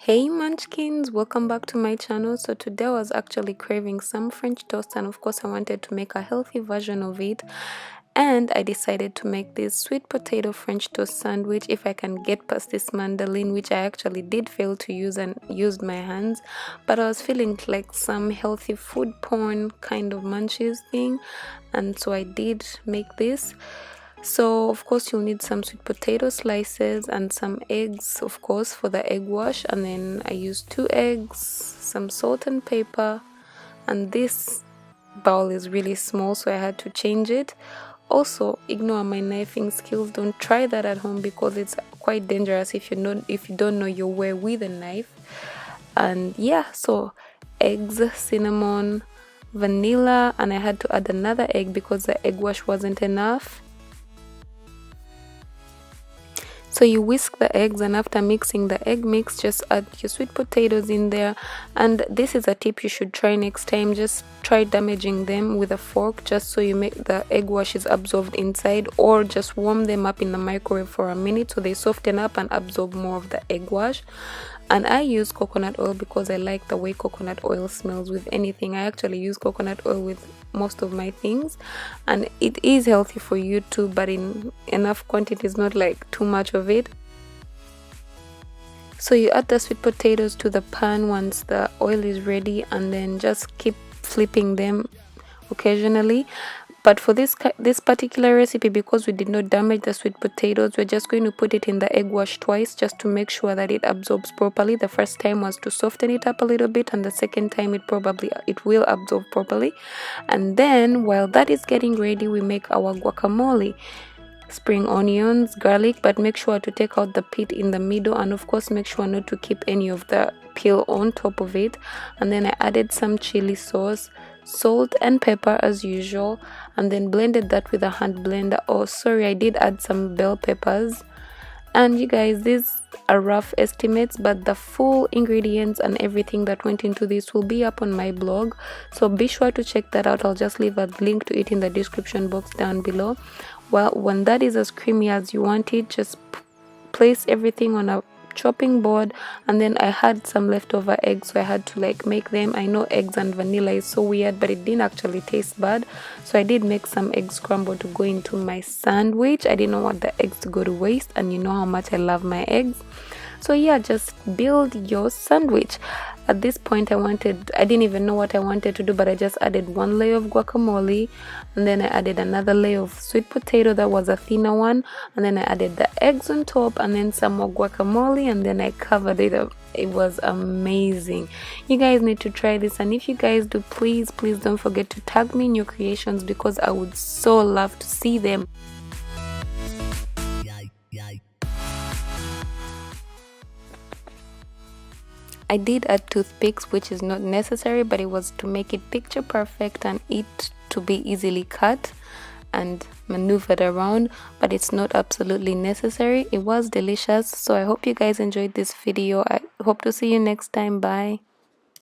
Hey munchkins, welcome back to my channel. So today I was actually craving some French toast, and of course I wanted to make a healthy version of it, and I decided to make this sweet potato French toast sandwich if I can get past this mandolin, which I actually did fail to use and used my hands, but I was feeling like some healthy food porn kind of munchies thing, and so I did make this. So of course you'll need some sweet potato slices and some eggs, of course, for the egg wash. And then I used 2 eggs, some salt and pepper, and this bowl is really small, so I had to change it. Also, ignore my knifing skills. Don't try that at home because it's quite dangerous if you don't know your way with a knife. And yeah, so eggs, cinnamon, vanilla, and I had to add another egg because the egg wash wasn't enough. So you whisk the eggs, and after mixing the egg mix, just add your sweet potatoes in there. And this is a tip you should try next time. Just try damaging them with a fork just so you make the egg wash is absorbed inside, or just warm them up in the microwave for a minute so they soften up and absorb more of the egg wash. And I use coconut oil because I like the way coconut oil smells with anything. I actually use coconut oil with most of my things, and it is healthy for you too, but in enough quantities, not like too much of it. So you add the sweet potatoes to the pan once the oil is ready, and then just keep flipping them occasionally. But for this particular recipe, because we did not damage the sweet potatoes, we're just going to put it in the egg wash twice just to make sure that it absorbs properly. The first time was to soften it up a little bit, and the second time it will absorb properly. And then while that is getting ready, we make our guacamole. Spring onions, garlic, but make sure to take out the pit in the middle, and of course make sure not to keep any of the peel on top of it. And then I added some chili sauce, salt and pepper as usual, and then blended that with a hand blender. Oh sorry, I did add some bell peppers. And you guys, these are rough estimates, but the full ingredients and everything that went into this will be up on my blog, so be sure to check that out. I'll just leave a link to it in the description box down below. Well, when that is as creamy as you want it, just place everything on a chopping board. And then I had some leftover eggs, so I had to make them. I know eggs and vanilla is so weird, but it didn't actually taste bad, so I did make some egg scramble to go into my sandwich. I didn't want the eggs to go to waste, and you know how much I love my eggs. So yeah, just build your sandwich. At this point I didn't even know what I wanted to do, but I just added 1 layer of guacamole, and then I added another layer of sweet potato that was a thinner one, and then I added the eggs on top, and then some more guacamole, and then I covered it up. It was amazing. You guys need to try this, and if you guys do, please don't forget to tag me in your creations because I would so love to see them. I did add toothpicks, which is not necessary, but it was to make it picture perfect and it to be easily cut and maneuvered around, but it's not absolutely necessary. It was delicious. So I hope you guys enjoyed this video. I hope to see you next time. Bye.